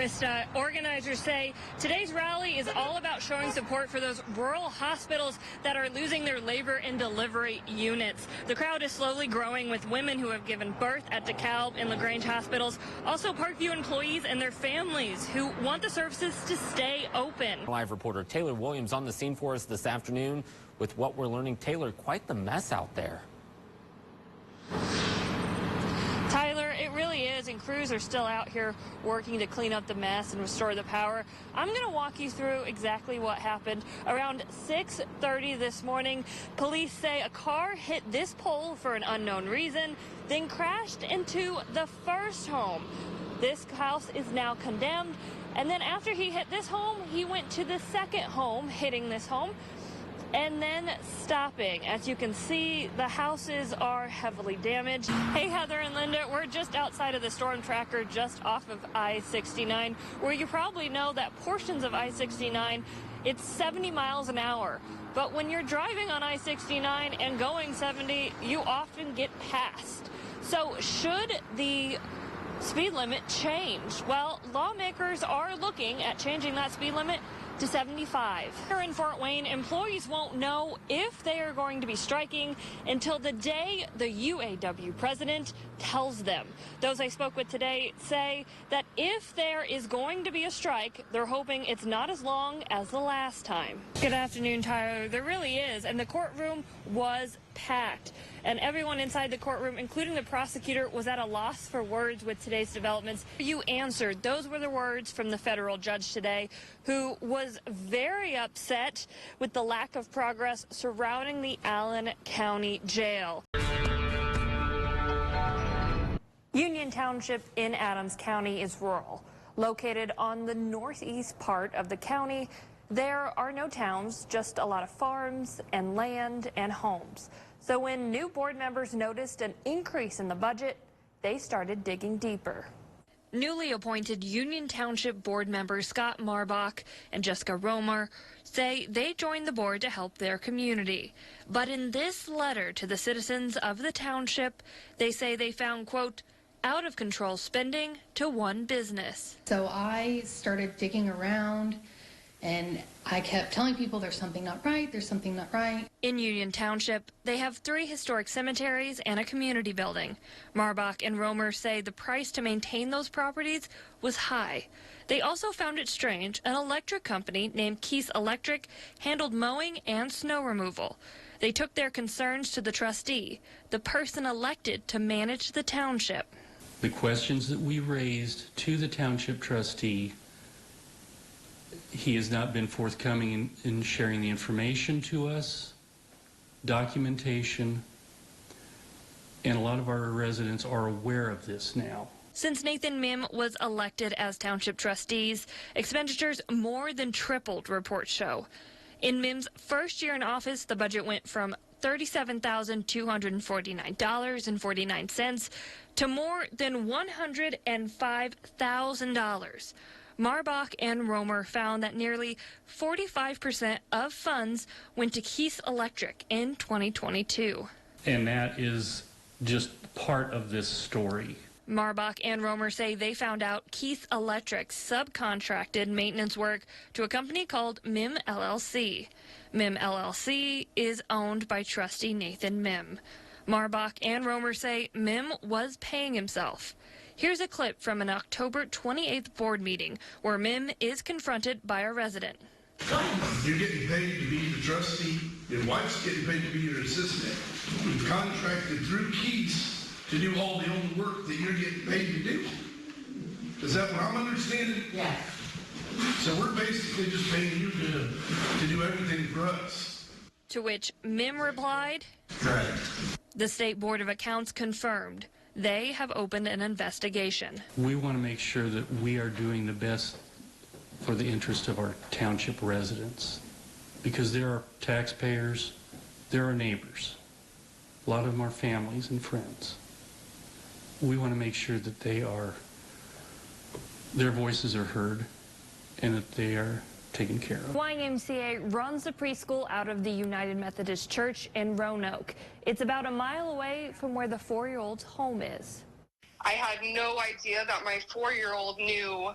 Krista, organizers say today's rally is all about showing support for those rural hospitals that are losing their labor and delivery units. The crowd is slowly growing with women who have given birth at DeKalb and LaGrange hospitals, also Parkview employees and their families who want the services to stay open. Live reporter Taylor Williams on the scene for us this afternoon with what we're learning. Taylor, quite the mess out there. Tyler, it really is, and crews are still out here working to clean up the mess and restore the power. I'm going to walk you through exactly what happened. Around 6:30 this morning, police say a car hit this pole for an unknown reason, then crashed into the first home. This house is now condemned, and then after he hit this home, he went to the second home, hitting this home, and then stopping. As you can see, the houses are heavily damaged. Hey, Heather and Linda, we're just outside of the storm tracker just off of I-69, where you probably know that portions of I-69, it's 70 miles an hour. But when you're driving on I-69 and going 70, you often get passed. So should the speed limit change? Well, lawmakers are looking at changing that speed limit to 75. Here in Fort Wayne, employees won't know if they are going to be striking until the day the UAW president tells them. Those I spoke with today say that if there is going to be a strike, they're hoping it's not as long as the last time. Good afternoon, Tyler. There really is, and the courtroom was packed. And everyone inside the courtroom, including the prosecutor, was at a loss for words with today's developments. You answered. Those were the words from the federal judge today, who was very upset with the lack of progress surrounding the Allen County Jail. Union Township in Adams County is rural. Located on the northeast part of the county, there are no towns, just a lot of farms and land and homes. So when new board members noticed an increase in the budget, they started digging deeper. Newly appointed Union Township board members Scott Marbach and Jessica Romer say they joined the board to help their community. But in this letter to the citizens of the township, they say they found, quote, out of control spending to one business. So I started digging around, and I kept telling people there's something not right, there's something not right. In Union Township, they have 3 historic cemeteries and a community building. Marbach and Romer say the price to maintain those properties was high. They also found it strange an electric company named Keys Electric handled mowing and snow removal. They took their concerns to the trustee, the person elected to manage the township. The questions that we raised to the township trustee, he has not been forthcoming in sharing the information to us, documentation, and a lot of our residents are aware of this now. Since Nathan Mim was elected as township trustees, expenditures more than tripled, reports show. In Mim's first year in office, the budget went from $37,249.49 to more than $105,000. Marbach and Romer found that nearly 45% of funds went to Keys Electric in 2022. And that is just part of this story. Marbach and Romer say they found out Keys Electric subcontracted maintenance work to a company called MIM LLC. MIM LLC is owned by trustee Nathan Mim. Marbach and Romer say Mim was paying himself. Here's a clip from an October 28th board meeting where Mim is confronted by a resident. You're getting paid to be the trustee. Your wife's getting paid to be your assistant. You've contracted through Keys to do all the own work that you're getting paid to do. Is that what I'm understanding? Yes. So we're basically just paying you to do everything for us. To which Mim replied, Correct. The State Board of Accounts confirmed they have opened an investigation. We want to make sure that we are doing the best for the interest of our township residents, because there are taxpayers, there are neighbors, a lot of them are families and friends. We want to make sure that their voices are heard and that they are taken care of. YMCA runs a preschool out of the United Methodist Church in Roanoke. It's about a mile away from where the 4-year-old's home is. I had no idea that my 4-year-old knew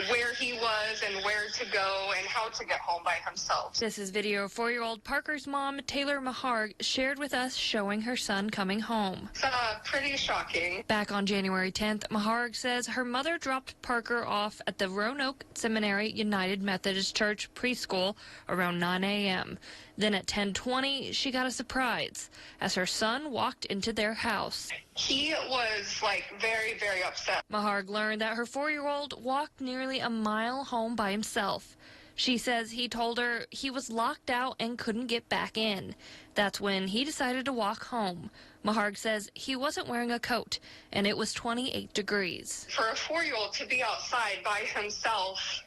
where he was and where to go and how to get home by himself. This is video of 4-year-old Parker's mom, Taylor Maharg, shared with us showing her son coming home. It's pretty shocking. Back on January 10th, Maharg says her mother dropped Parker off at the Roanoke Seminary United Methodist Church preschool around 9 a.m. Then at 10:20, she got a surprise as her son walked into their house. He was very, very upset. Maharg learned that her 4-year-old walked nearly a mile home by himself. She says he told her he was locked out and couldn't get back in. That's when he decided to walk home. Maharg says he wasn't wearing a coat and it was 28 degrees. For a 4-year-old to be outside by himself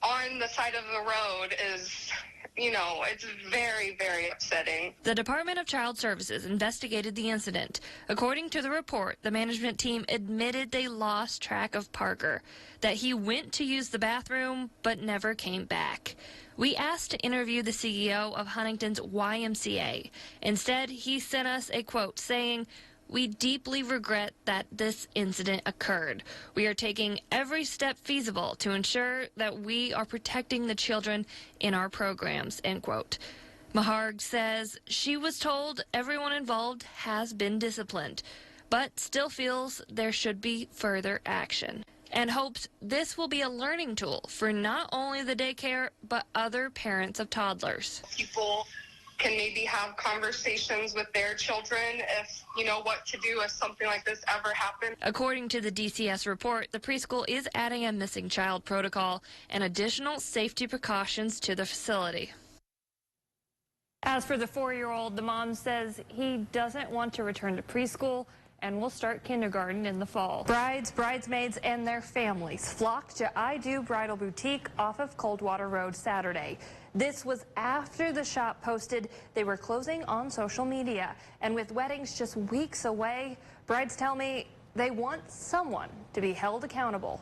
on the side of the road is, it's very, very upsetting. The Department of Child Services investigated the incident. According to the report, the management team admitted they lost track of Parker, that he went to use the bathroom but never came back. We asked to interview the CEO of Huntington's YMCA. Instead, he sent us a quote saying, "We deeply regret that this incident occurred. We are taking every step feasible to ensure that we are protecting the children in our programs," end quote. Maharg says she was told everyone involved has been disciplined, but still feels there should be further action, and hopes this will be a learning tool for not only the daycare, but other parents of toddlers. People can maybe have conversations with their children if what to do if something like this ever happened. According to the DCS report, the preschool is adding a missing child protocol and additional safety precautions to the facility. As for the 4-year-old, the mom says he doesn't want to return to preschool and will start kindergarten in the fall. Brides, bridesmaids, and their families flocked to I Do Bridal Boutique off of Coldwater Road Saturday. This was after the shop posted they were closing on social media. And with weddings just weeks away, brides tell me they want someone to be held accountable.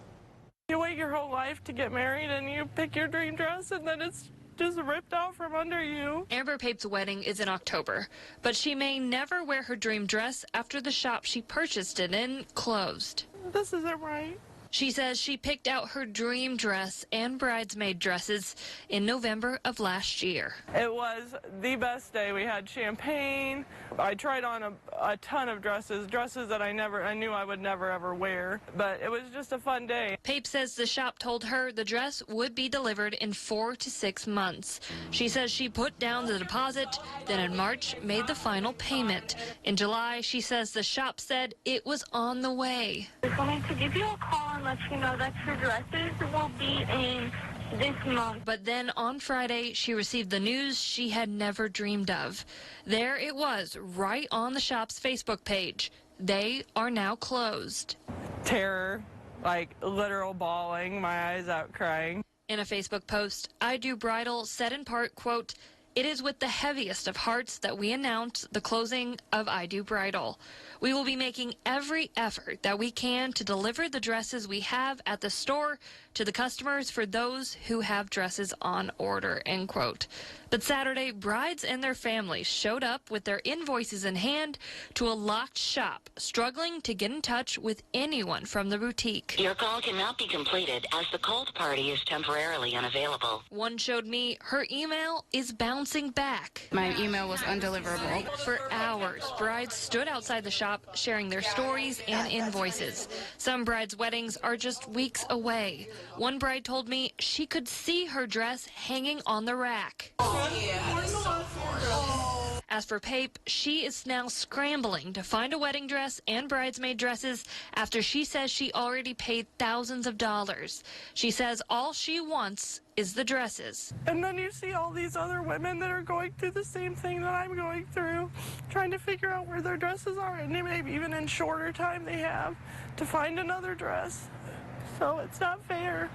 You wait your whole life to get married and you pick your dream dress and then it's just ripped out from under you. Amber Pape's wedding is in October, but she may never wear her dream dress after the shop she purchased it in closed. This isn't right. She says she picked out her dream dress and bridesmaid dresses in November of last year. It was the best day. We had champagne. I tried on a ton of dresses that I knew I would never ever wear, but it was just a fun day. Pape says the shop told her the dress would be delivered in 4 to 6 months. She says she put down the deposit, then in March made the final payment. In July, she says the shop said it was on the way. We're going to give you a call and let you know that your dresses will be in this month. But then on Friday, she received the news she had never dreamed of. There it was, right on the shop's Facebook page. They are now closed. Terror, literal bawling, my eyes out crying. In a Facebook post, I Do Bridal said in part, quote, "It is with the heaviest of hearts that we announce the closing of I Do Bridal. We will be making every effort that we can to deliver the dresses we have at the store to the customers for those who have dresses on order," end quote. But Saturday, brides and their families showed up with their invoices in hand to a locked shop, struggling to get in touch with anyone from the boutique. Your call cannot be completed as the called party is temporarily unavailable. One showed me her email is bouncing back. My email was undeliverable. For hours, brides stood outside the shop sharing their stories and invoices. Some brides' weddings are just weeks away. One bride told me she could see her dress hanging on the rack. As for Pape, she is now scrambling to find a wedding dress and bridesmaid dresses after she says she already paid thousands of dollars. She says all she wants is the dresses. And then you see all these other women that are going through the same thing that I'm going through, trying to figure out where their dresses are, and maybe even in shorter time they have to find another dress. So it's not fair.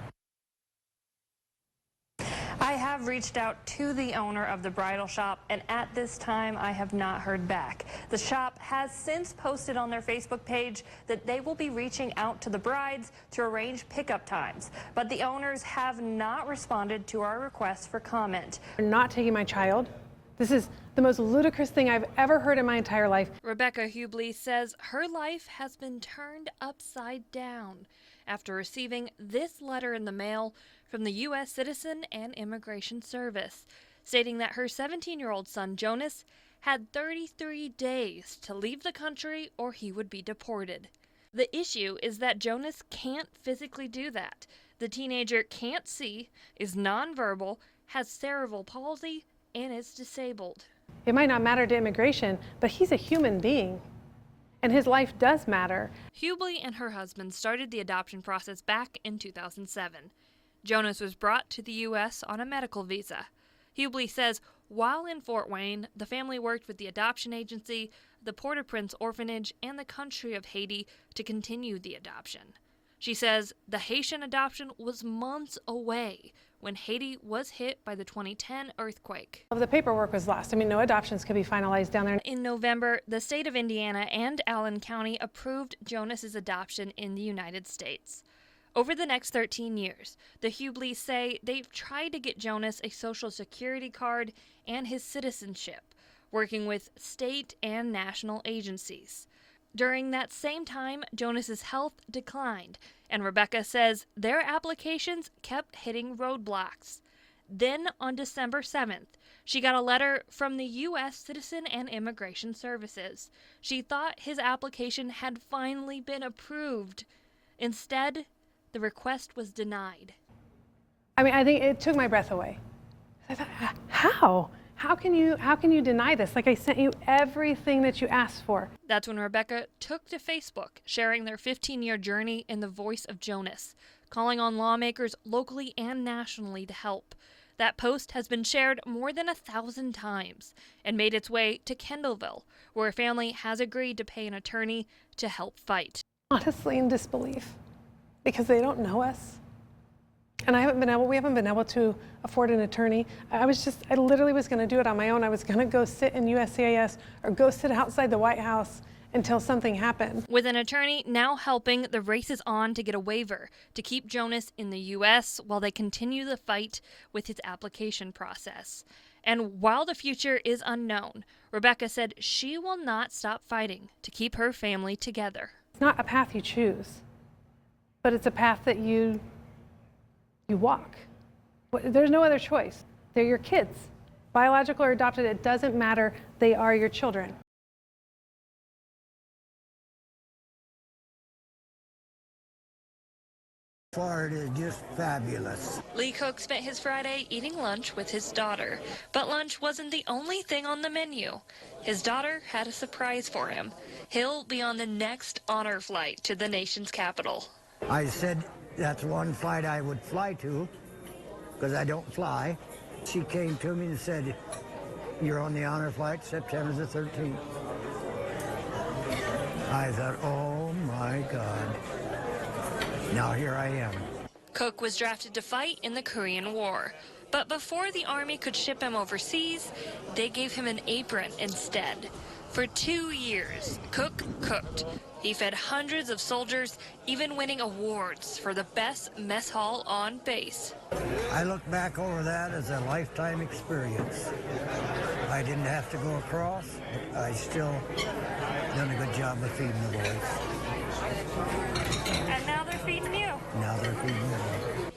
I have reached out to the owner of the bridal shop, and at this time I have not heard back. The shop has since posted on their Facebook page that they will be reaching out to the brides to arrange pickup times, but the owners have not responded to our request for comment. They're not taking my child. This is The most ludicrous thing I've ever heard in my entire life. Rebecca Hubley says her life has been turned upside down after receiving this letter in the mail from the U.S. Citizen and Immigration Service, stating that her 17-year-old son Jonas had 33 days to leave the country or he would be deported. The issue is that Jonas can't physically do that. The teenager can't see, is nonverbal, has cerebral palsy, and is disabled. It might not matter to immigration, but he's a human being, and his life does matter. Hubley and her husband started the adoption process back in 2007. Jonas was brought to the U.S. on a medical visa. Hubley says while in Fort Wayne, the family worked with the adoption agency, the Port-au-Prince orphanage, and the country of Haiti to continue the adoption. She says the Haitian adoption was months away when Haiti was hit by the 2010 earthquake. The paperwork was lost. I mean, no adoptions could be finalized down there. In November, the state of Indiana and Allen County approved Jonas's adoption in the United States. Over the next 13 years, the Hubleys say they've tried to get Jonas a Social Security card and his citizenship, working with state and national agencies. During that same time, Jonas's health declined, and Rebecca says their applications kept hitting roadblocks. Then, on December 7th, she got a letter from the U.S. Citizen and Immigration Services. She thought his application had finally been approved. Instead, the request was denied. I mean, I think it took my breath away. I thought, how? How can you deny this? Like, I sent you everything that you asked for. That's when Rebecca took to Facebook, sharing their 15-year journey in the voice of Jonas, calling on lawmakers locally and nationally to help. That post has been shared more than 1,000 times and made its way to Kendallville, where a family has agreed to pay an attorney to help fight. Honestly, in disbelief, because they don't know us. And we haven't been able to afford an attorney. I literally was going to do it on my own. I was going to go sit in USCIS or go sit outside the White House until something happened. With an attorney now helping, the race is on to get a waiver to keep Jonas in the U.S. while they continue the fight with his application process. And while the future is unknown, Rebecca said she will not stop fighting to keep her family together. It's not a path you choose, but it's a path that you walk. There's no other choice. They're your kids. Biological or adopted, it doesn't matter. They are your children. Florida is just fabulous. Lee Cook spent his Friday eating lunch with his daughter, but lunch wasn't the only thing on the menu. His daughter had a surprise for him. He'll be on the next honor flight to the nation's capital. I said that's one flight I would fly to, because I don't fly. She came to me and said, "You're on the honor flight September the 13th. I thought, oh my God. Now here I am. Cook was drafted to fight in the Korean War, but before the Army could ship him overseas, they gave him an apron instead. For 2 years, Cook cooked. He fed hundreds of soldiers, even winning awards for the best mess hall on base. I look back over that as a lifetime experience. I didn't have to go across, but I still done a good job of feeding the boys. And now they're feeding you. Now they're feeding me.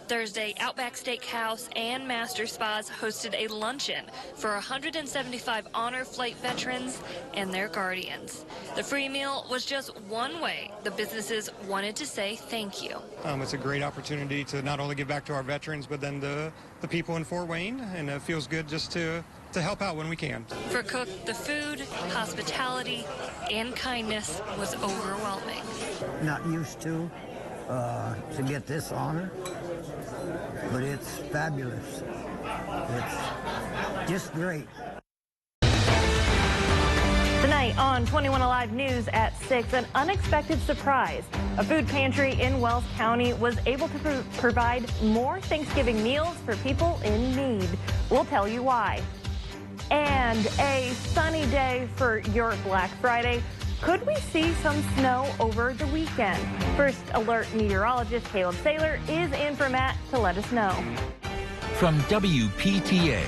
Thursday, Outback Steakhouse and Master Spas hosted a luncheon for 175 honor flight veterans and their guardians. The free meal was just one way the businesses wanted to say thank you. It's a great opportunity to not only give back to our veterans, but then the people in Fort Wayne, and it feels good just to help out when we can. For Cook, the food, hospitality, and kindness was overwhelming. Not used to get this honor, but it's fabulous. It's just great. Tonight on 21 Alive News at 6, an unexpected surprise. A food pantry in Wells County was able to provide more Thanksgiving meals for people in need. We'll tell you why. And a sunny day for your Black Friday. Could we see some snow over the weekend? First Alert meteorologist Caleb Saylor is in for Matt to let us know. From WPTA.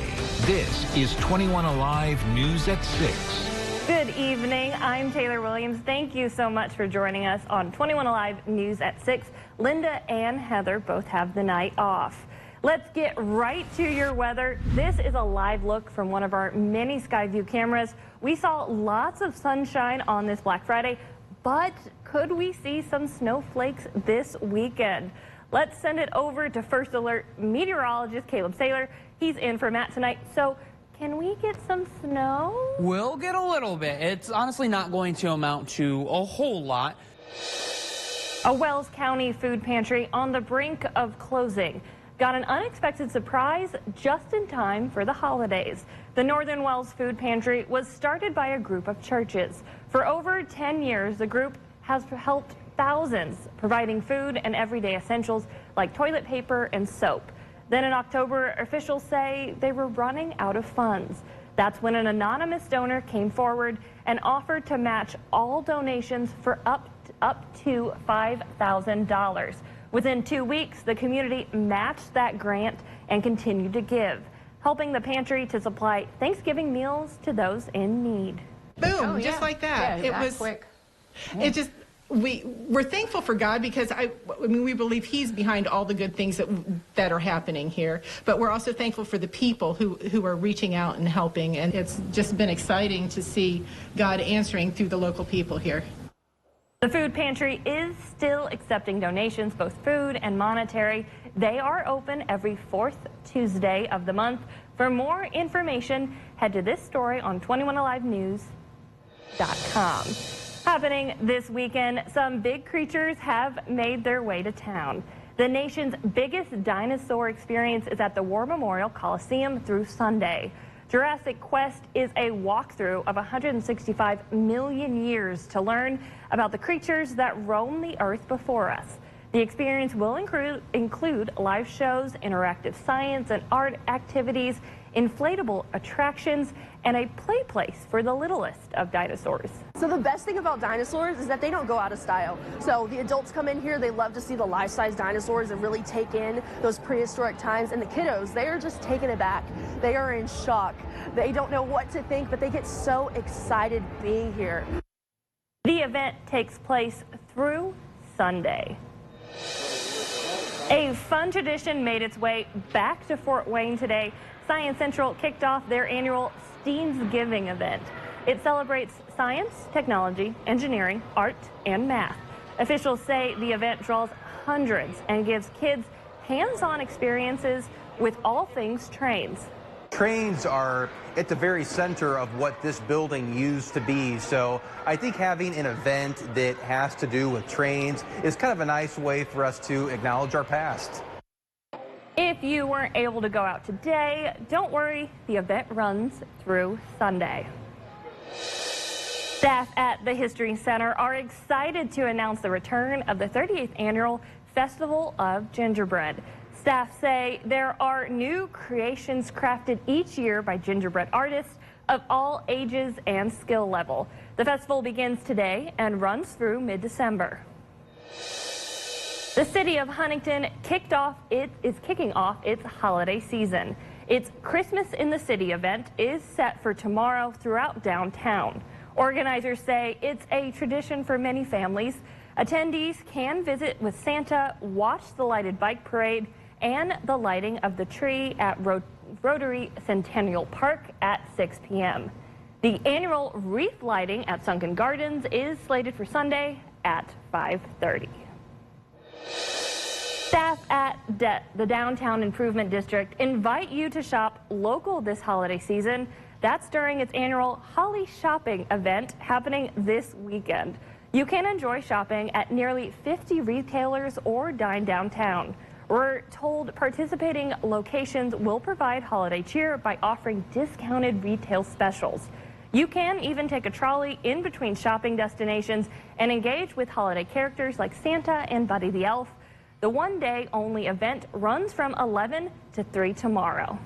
This is 21 Alive News at 6. Good evening. I'm Taylor Williams. Thank you so much for joining us on 21 Alive News at 6. Linda and Heather both have the night off. Let's get right to your weather. This is a live look from one of our many Skyview cameras. We saw lots of sunshine on this Black Friday, but could we see some snowflakes this weekend? Let's send it over to First Alert meteorologist Caleb Saylor. He's in for Matt tonight. So can we get some snow? We'll get a little bit. It's honestly not going to amount to a whole lot. A Wells County food pantry on the brink of closing got an unexpected surprise just in time for the holidays. The Northern Wells Food Pantry was started by a group of churches. For over 10 years, the group has helped thousands, providing food and everyday essentials like toilet paper and soap. Then in October, officials say they were running out of funds. That's when an anonymous donor came forward and offered to match all donations for up to $5,000. Within 2 weeks, the community matched that grant and continued to give, helping the pantry to supply Thanksgiving meals to those in need. Boom, just like that. Yeah, it was quick. It just we're thankful for God because I mean we believe He's behind all the good things that are happening here. But we're also thankful for the people who are reaching out and helping, and it's just been exciting to see God answering through the local people here. The food pantry is still accepting donations, both food and monetary. They are open every fourth Tuesday of the month. For more information, head to this story on 21alivenews.com. Happening this weekend, some big creatures have made their way to town. The nation's biggest dinosaur experience is at the War Memorial Coliseum through Sunday. Jurassic Quest is a walkthrough of 165 million years to learn about the creatures that roam the earth before us. The experience will include live shows, interactive science and art activities, inflatable attractions, and a play place for the littlest of dinosaurs. So the best thing about dinosaurs is that they don't go out of style. So the adults come in here, they love to see the life-size dinosaurs and really take in those prehistoric times. And the kiddos, they are just taken aback. They are in shock. They don't know what to think, but they get so excited being here. The event takes place through Sunday. A fun tradition made its way back to Fort Wayne today. Science Central kicked off their annual Steensgiving event. It celebrates science, technology, engineering, art, and math. Officials say the event draws hundreds and gives kids hands-on experiences with all things trains. Trains are at the very center of what this building used to be, so I think having an event that has to do with trains is kind of a nice way for us to acknowledge our past. If you weren't able to go out today, don't worry, the event runs through Sunday. Staff at the History Center are excited to announce the return of the 38th Annual Festival of Gingerbread. Staff say there are new creations crafted each year by gingerbread artists of all ages and skill level. The festival begins today and runs through mid-December. The city of Huntington is kicking off its holiday season. Its Christmas in the City event is set for tomorrow throughout downtown. Organizers say it's a tradition for many families. Attendees can visit with Santa, watch the lighted bike parade, and the lighting of the tree at Rotary Centennial Park at 6 p.m. The annual wreath lighting at Sunken Gardens is slated for Sunday at 5:30. Staff at the Downtown Improvement District invite you to shop local this holiday season. That's during its annual Holly Shopping event happening this weekend. You can enjoy shopping at nearly 50 retailers or dine downtown. We're told participating locations will provide holiday cheer by offering discounted retail specials. You can even take a trolley in between shopping destinations and engage with holiday characters like Santa and Buddy the Elf. The one-day only event runs from 11 to 3 tomorrow.